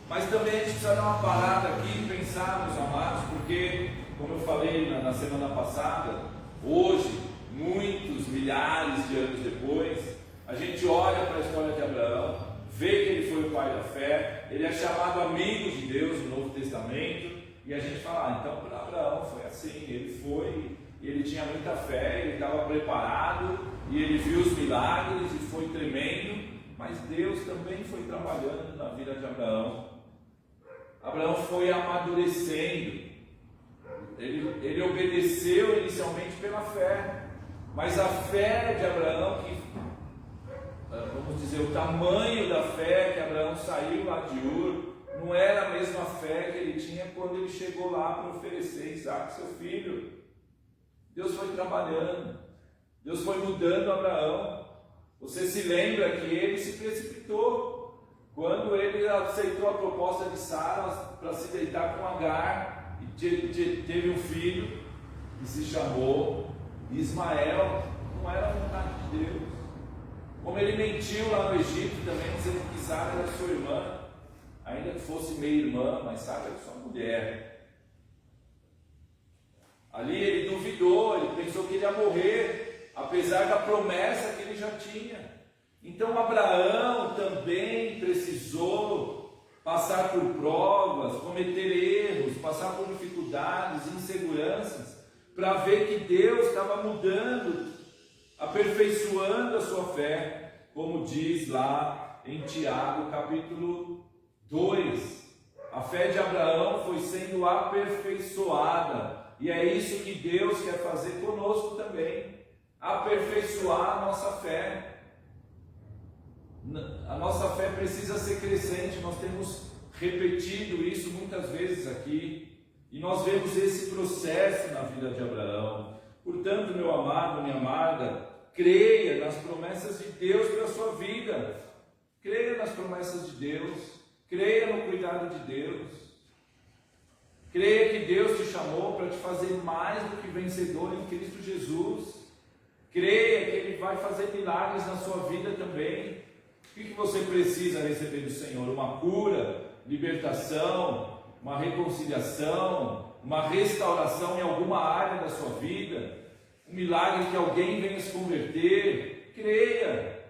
Mas também a gente precisa dar uma parada aqui e pensar, meus amados, porque, como eu falei na semana passada, hoje, muitos, milhares de anos depois, a gente olha para a história de Abraão, vê que ele foi o pai da fé, ele é chamado amigo de Deus no Novo Testamento, e a gente fala, então para Abraão foi assim, ele foi, e ele tinha muita fé, ele estava preparado, e ele viu os milagres, e foi tremendo. Mas Deus também foi trabalhando na vida de Abraão. Abraão foi amadurecendo, ele obedeceu inicialmente pela fé, mas a fé de Abraão, vamos dizer, o tamanho da fé que Abraão saiu lá de Ur, não era a mesma fé que ele tinha quando ele chegou lá para oferecer Isaac, seu filho. Deus foi trabalhando, Deus foi mudando Abraão. Você se lembra que ele se precipitou quando ele aceitou a proposta de Sara para se deitar com Agar, e teve um filho que se chamou Ismael. Não era a vontade de Deus. Como ele mentiu lá no Egito também, dizendo que Sara era sua irmã, ainda que fosse meia-irmã, mas Sara era sua mulher. Ali ele duvidou, ele pensou que ele ia morrer, apesar da promessa que ele já tinha. Então Abraão também precisou passar por provas, cometer erros, passar por dificuldades, inseguranças, para ver que Deus estava mudando, aperfeiçoando a sua fé, como diz lá em Tiago capítulo 2. A fé de Abraão foi sendo aperfeiçoada, e é isso que Deus quer fazer conosco também, aperfeiçoar a nossa fé. A nossa fé precisa ser crescente. Nós temos repetido isso muitas vezes aqui, e nós vemos esse processo na vida de Abraão. Portanto, meu amado, minha amada, creia nas promessas de Deus para a sua vida, creia nas promessas de Deus, creia no cuidado de Deus, creia que Deus te chamou para te fazer mais do que vencedor em Cristo Jesus, creia que Ele vai fazer milagres na sua vida também. O que você precisa receber do Senhor? Uma cura, libertação, uma reconciliação, uma restauração em alguma área da sua vida, um milagre que alguém venha se converter. Creia,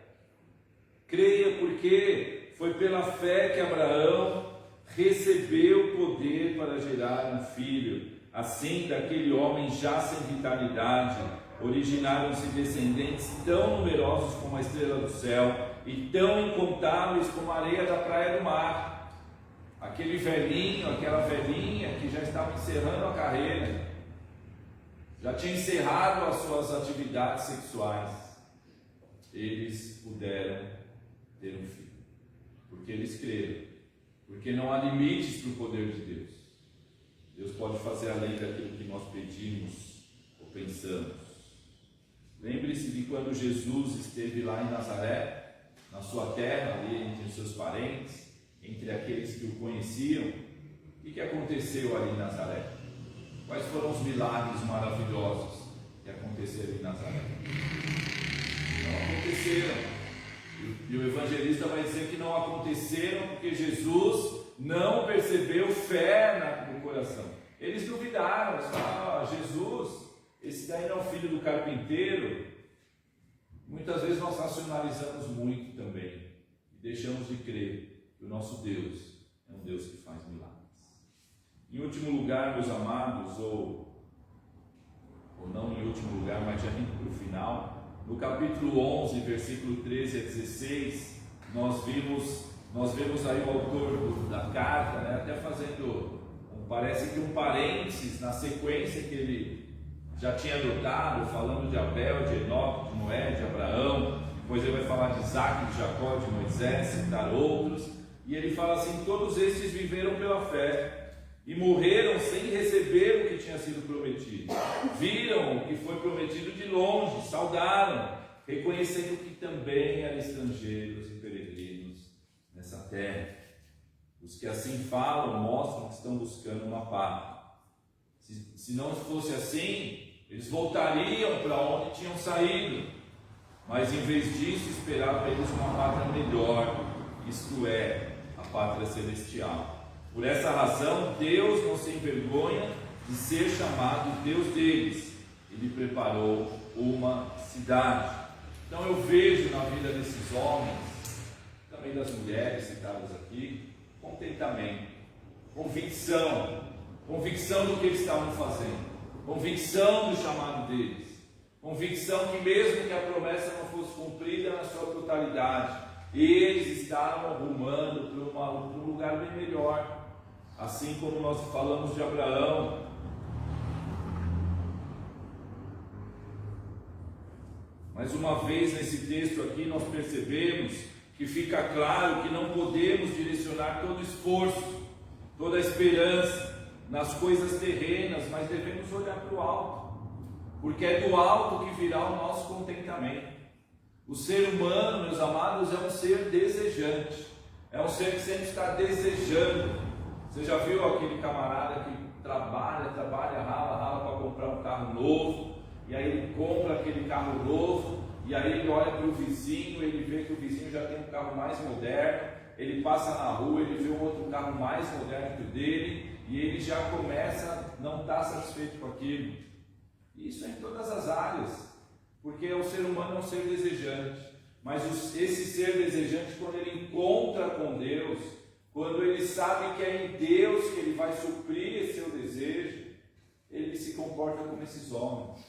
creia, porque foi pela fé que Abraão recebeu poder para gerar um filho. Assim, daquele homem já sem vitalidade, originaram-se descendentes tão numerosos como a estrela do céu e tão incontáveis como a areia da praia do mar. Aquele velhinho, aquela velhinha que já estava encerrando a carreira, já tinha encerrado as suas atividades sexuais, eles puderam ter um filho, porque eles creram, porque não há limites para o poder de Deus. Deus pode fazer além daquilo que nós pedimos ou pensamos. Lembre-se de quando Jesus esteve lá em Nazaré, na sua terra, ali entre os seus parentes, entre aqueles que o conheciam. O que aconteceu ali em Nazaré? Quais foram os milagres maravilhosos que aconteceram? aconteceram em Nazaré. Não aconteceram. E o evangelista vai dizer que não aconteceram porque Jesus não percebeu fé no coração. Eles duvidaram, eles falaram: Jesus, esse daí não é o filho do carpinteiro. Muitas vezes nós racionalizamos muito também e deixamos de crer que o nosso Deus é um Deus que faz milagres. Em último lugar, meus amados, ou não em último lugar, mas já indo para o final, no capítulo 11, versículo 13 a 16, nós vemos aí o autor da carta, né, até fazendo, parece que um parênteses na sequência que ele já tinha adotado, falando de Abel, de Enoque, de Noé, de Abraão. Depois ele vai falar de Isaac, de Jacó, de Moisés, citar outros, e ele fala assim: todos esses viveram pela fé e morreram sem receber o que tinha sido prometido. Viram o que foi prometido de longe, saudaram, reconhecendo que também eram estrangeiros e peregrinos nessa terra. Os que assim falam mostram que estão buscando uma pátria. Se não fosse assim, eles voltariam para onde tinham saído, mas em vez disso esperavam eles uma pátria melhor, isto é, a pátria celestial. Por essa razão, Deus não se envergonha de ser chamado Deus deles. Ele preparou uma cidade. Então eu vejo na vida desses homens, também das mulheres citadas aqui, contentamento, convicção do que eles estavam fazendo, convicção do chamado deles, convicção que mesmo que a promessa não fosse cumprida na sua totalidade, eles estavam rumando para um lugar bem melhor. Assim como nós falamos de Abraão, mais uma vez nesse texto aqui nós percebemos que fica claro que não podemos direcionar todo esforço, toda a esperança nas coisas terrenas, mas devemos olhar para o alto, porque é do alto que virá o nosso contentamento. O ser humano, meus amados, é um ser desejante, é um ser que sempre está desejando. Você já viu aquele camarada que trabalha, rala para comprar um carro novo, e aí ele compra aquele carro novo, e aí ele olha para o vizinho, ele vê que o vizinho já tem um carro mais moderno, ele passa na rua, ele vê um outro carro mais moderno que o dele, e ele já começa a não estar satisfeito com aquilo. Isso é em todas as áreas, porque o ser humano é um ser desejante, mas esse ser desejante, quando ele encontra com Deus, quando ele sabe que é em Deus que ele vai suprir esse seu desejo, ele se comporta como esses homens,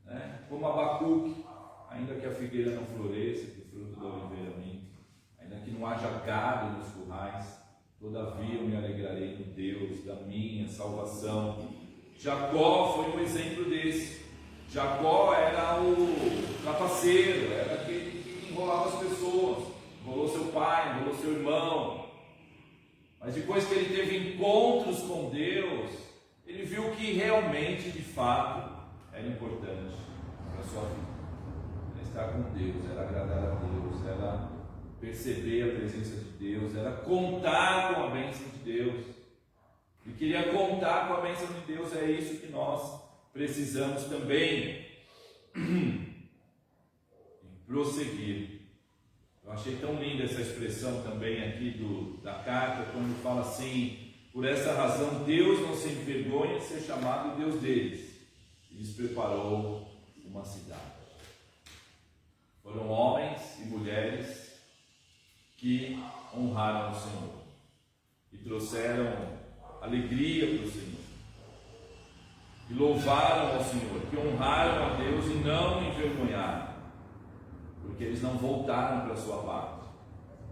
né? Como Abacuque: ainda que a figueira não floresça, que o fruto da oliveira minta, ainda que não haja gado nos currais, todavia eu me alegrarei no Deus da minha salvação. Jacó foi um exemplo desse. Jacó era o trapaceiro, era aquele que enrolava as pessoas, enrolou seu pai, enrolou seu irmão. Mas depois que ele teve encontros com Deus, ele viu que realmente, de fato, era importante para a sua vida. Era estar com Deus, era agradar a Deus, era perceber a presença de Deus, era contar com a bênção de Deus. E queria contar com a bênção de Deus, é isso que nós precisamos também. E prosseguir. Eu achei tão linda essa expressão também aqui da carta, quando fala assim: por essa razão Deus não se envergonha de ser chamado Deus deles, e lhes preparou uma cidade. Foram homens e mulheres que honraram o Senhor e trouxeram alegria para o Senhor, e louvaram ao Senhor, que honraram a Deus e não envergonharam, porque eles não voltaram para a sua parte,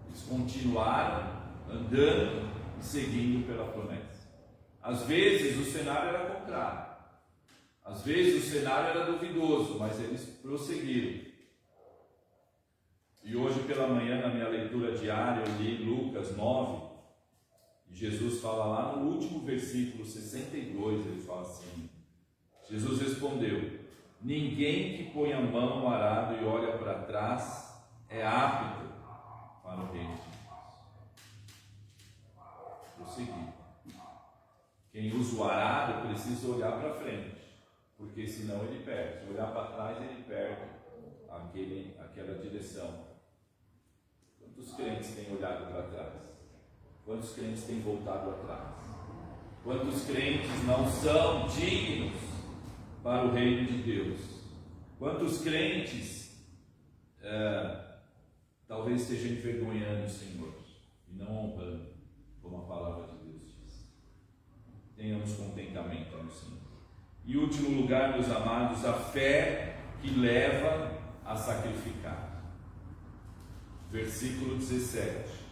eles continuaram andando e seguindo pela promessa. Às vezes o cenário era contrário, às vezes o cenário era duvidoso, mas eles prosseguiram. E hoje pela manhã, na minha leitura diária, eu li Lucas 9, e Jesus fala lá no último versículo 62, ele fala assim: Jesus respondeu: ninguém que põe a mão no arado e olha para trás é apto para o reino de Deus. Prosseguir. Quem usa o arado precisa olhar para frente. porque senão ele perde. Se olhar para trás, ele perde aquela direção. Quantos crentes têm olhado para trás? Quantos crentes têm voltado atrás? Quantos crentes não são dignos para o reino de Deus? Quantos crentes talvez estejam envergonhando o Senhor e não honrando, como a palavra de Deus diz? Tenhamos contentamento no Senhor. E último lugar, meus amados, a fé que leva a sacrificar. Versículo 17.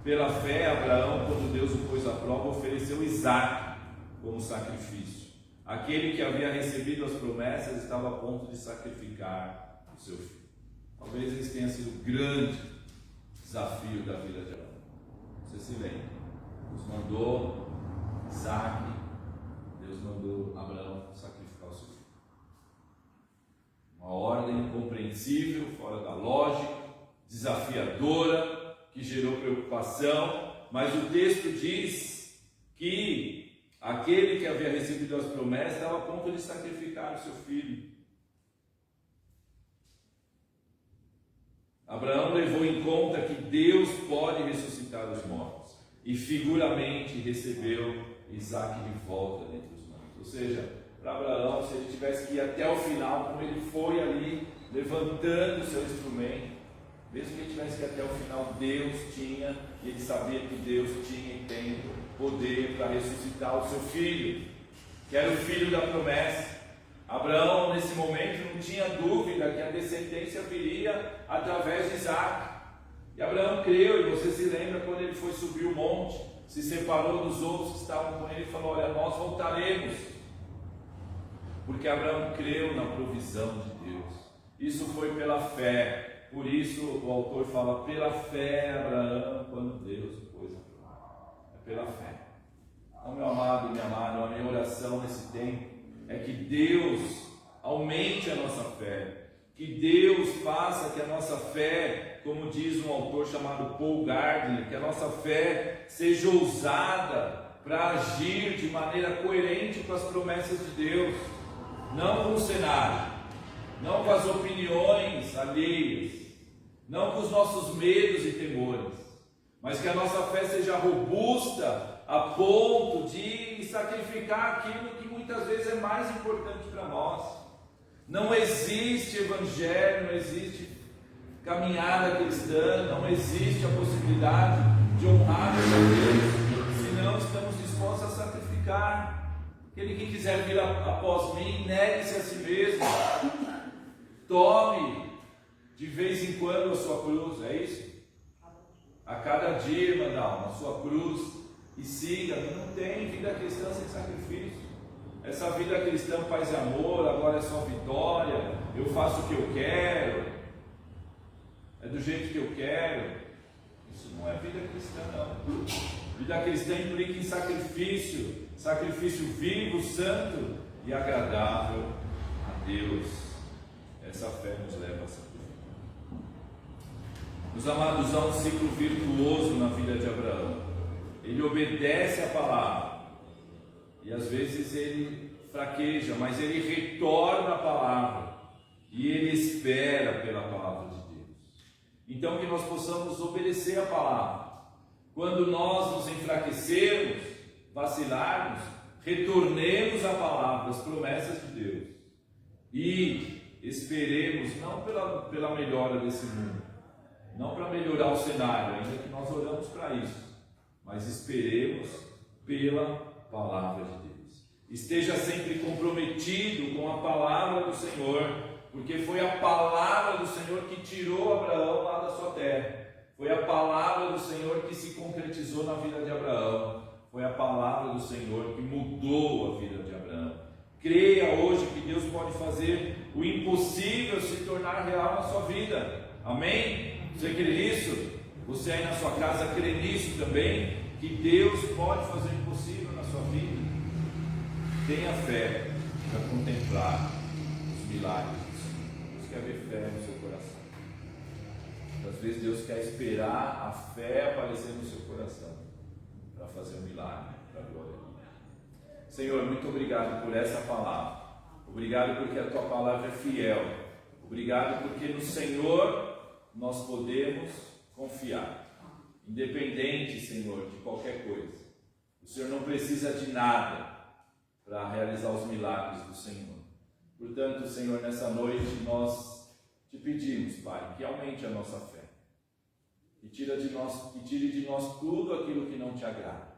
Pela fé, Abraão, quando Deus o pôs à prova, ofereceu Isaque como sacrifício. Aquele que havia recebido as promessas estava a ponto de sacrificar o seu filho. Talvez esse tenha sido o grande desafio da vida de Abraão. Você se lembra? Deus mandou Isaque, Deus mandou Abraão sacrificar o seu filho. Uma ordem incompreensível, fora da lógica, desafiadora, que gerou preocupação, mas o texto diz que aquele que havia recebido as promessas estava a ponto de sacrificar o seu filho. Abraão levou em conta que Deus pode ressuscitar os mortos e figuramente recebeu Isaque de volta dentre os mortos. Ou seja, para Abraão, se ele tivesse que ir até o final, como ele foi ali, levantando o seu instrumento, mesmo que ele tivesse que ir até o final, Deus tinha, e ele sabia que Deus tinha e tem poder para ressuscitar o seu filho, que era o filho da promessa. Abraão, nesse momento, não tinha dúvida que a descendência viria através de Isaque. E Abraão creu, e você se lembra quando ele foi subir o monte, se separou dos outros que estavam com ele e falou: olha, nós voltaremos. Porque Abraão creu na provisão de Deus. Isso foi pela fé. Por isso o autor fala: pela fé, Abraão, quando Deus o pôs à prova. É pela fé. Então, meu amado e minha amada, a minha oração nesse tempo é que Deus aumente a nossa fé, que Deus faça que a nossa fé, como diz um autor chamado Paul Gardner, que a nossa fé seja ousada para agir de maneira coerente com as promessas de Deus, não com o cenário, não com as opiniões alheias, não com os nossos medos e temores, mas que a nossa fé seja robusta a ponto de sacrificar aquilo que muitas vezes é mais importante para nós. Não existe evangelho, não existe caminhada cristã, não existe a possibilidade de honrar a Deus se não estamos dispostos a sacrificar. Aquele que quiser vir após mim, negue-se a si mesmo, tome de vez em quando a sua cruz, é isso? A cada dia, irmã Dalma, a sua cruz, e siga. Não tem vida cristã sem sacrifício. Essa vida cristã, paz e amor, agora é só vitória, eu faço o que eu quero, é do jeito que eu quero. Isso não é vida cristã, não. Vida cristã implica em sacrifício, sacrifício vivo, santo e agradável a Deus. Essa fé nos leva a sacrificar. Meus amados, há um ciclo virtuoso na vida de Abraão. Ele obedece a palavra, e às vezes ele fraqueja, mas ele retorna a palavra, e ele espera pela palavra de Deus. Então que nós possamos obedecer a palavra. Quando nós nos enfraquecermos, vacilarmos, retornemos à palavra, às promessas de Deus, e esperemos não pela melhora desse mundo, não para melhorar o cenário, ainda que nós oramos para isso, mas esperemos pela palavra de Deus. Esteja sempre comprometido com a palavra do Senhor, porque foi a palavra do Senhor que tirou Abraão lá da sua terra. Foi a palavra do Senhor que se concretizou na vida de Abraão. Foi a palavra do Senhor que mudou a vida de Abraão. Creia hoje que Deus pode fazer o impossível se tornar real na sua vida. Amém? Você crê nisso? Você aí na sua casa crê nisso também? Que Deus pode fazer o impossível na sua vida? Tenha fé para contemplar os milagres do Senhor. Deus quer ver fé no seu coração. Às vezes Deus quer esperar a fé aparecer no seu coração para fazer um milagre, para a glória de Deus. Senhor, muito obrigado por essa palavra. Obrigado porque a tua palavra é fiel. Obrigado porque no Senhor nós podemos confiar. Independente, Senhor, de qualquer coisa. O Senhor não precisa de nada para realizar os milagres do Senhor. Portanto, Senhor, nessa noite nós te pedimos, Pai, que aumente a nossa fé. Que tire de nós tudo aquilo que não te agrada.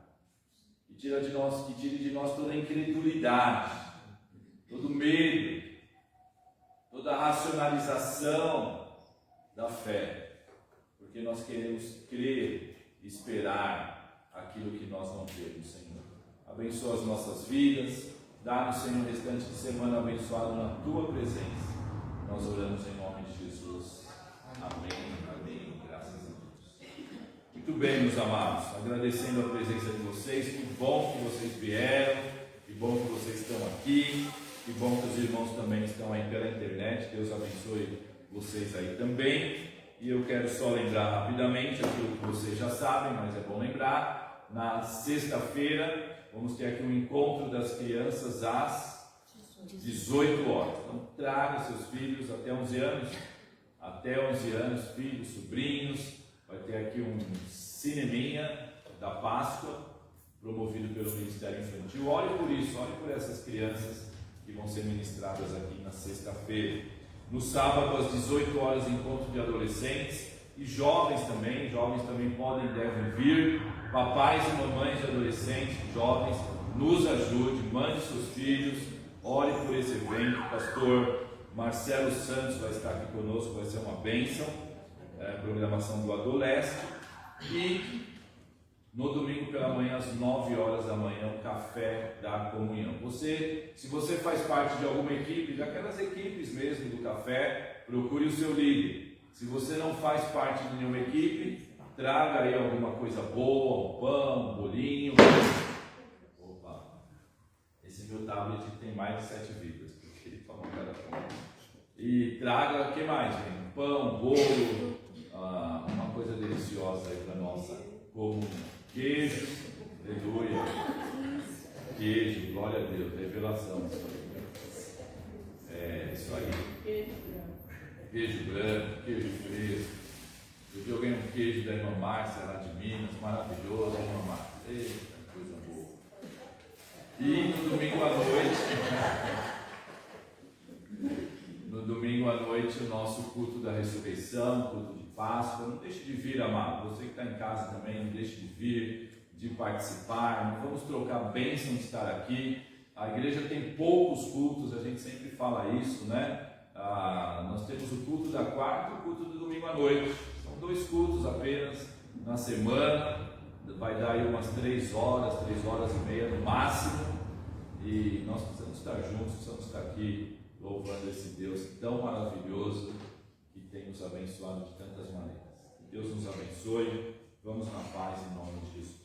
Que tire de nós toda a incredulidade, todo medo, toda a racionalização da fé. Porque nós queremos crer e esperar aquilo que nós não temos, Senhor. Abençoa as nossas vidas, dá-nos, Senhor, o restante de semana abençoado na Tua presença. Nós oramos em nome de Jesus. Amém, amém, graças a Deus. Muito bem, meus amados, agradecendo a presença de vocês, que bom que vocês vieram, que bom que vocês estão aqui, que bom que os irmãos também estão aí pela internet. Deus abençoe vocês aí também. E eu quero só lembrar rapidamente aquilo que vocês já sabem, mas é bom lembrar. Na sexta-feira vamos ter aqui um encontro das crianças às 18 horas. Então traga seus filhos até 11 anos, filhos, sobrinhos. Vai ter aqui um cineminha da Páscoa, promovido pelo Ministério Infantil. Ore por isso, ore por essas crianças que vão ser ministradas aqui na sexta-feira. No sábado, às 18 horas, encontro de adolescentes e jovens também podem e devem vir. Papais e mamães de adolescentes, jovens, nos ajude, mande seus filhos, ore por esse evento. O pastor Marcelo Santos vai estar aqui conosco, vai ser uma bênção, programação do Adoleste. E no domingo pela manhã, às 9 horas da manhã, o café da comunhão. Se você faz parte de alguma equipe, daquelas equipes mesmo do café, procure o seu líder. Se você não faz parte de nenhuma equipe, traga aí alguma coisa boa, um pão, um bolinho. Opa, esse meu tablet tem mais de 7 vidas, porque ele toma cada pão. E traga, o que mais, gente? Um pão, um bolo, uma coisa deliciosa aí para nossa comunhão. Queijo, aleluia, queijo, glória a Deus, revelação, isso aí, queijo branco, queijo fresco. Eu ganhei um queijo da irmã Márcia lá de Minas, maravilhoso, irmã Márcia, eita, coisa boa. E no domingo à noite, o nosso culto da ressurreição, culto de Páscoa. Não deixe de vir, amado. Você que está em casa também, não deixe de vir, de participar. Vamos trocar bênção de estar aqui. A igreja tem poucos cultos, a gente sempre fala isso, né? Nós temos o culto da quarta e o culto do domingo à noite. São 2 cultos apenas na semana. Vai dar aí umas 3 horas e meia no máximo. E nós precisamos estar juntos, precisamos estar aqui louvando esse Deus tão maravilhoso que tem nos abençoado de tantas maneiras. Que Deus nos abençoe. Vamos na paz em nome de Jesus.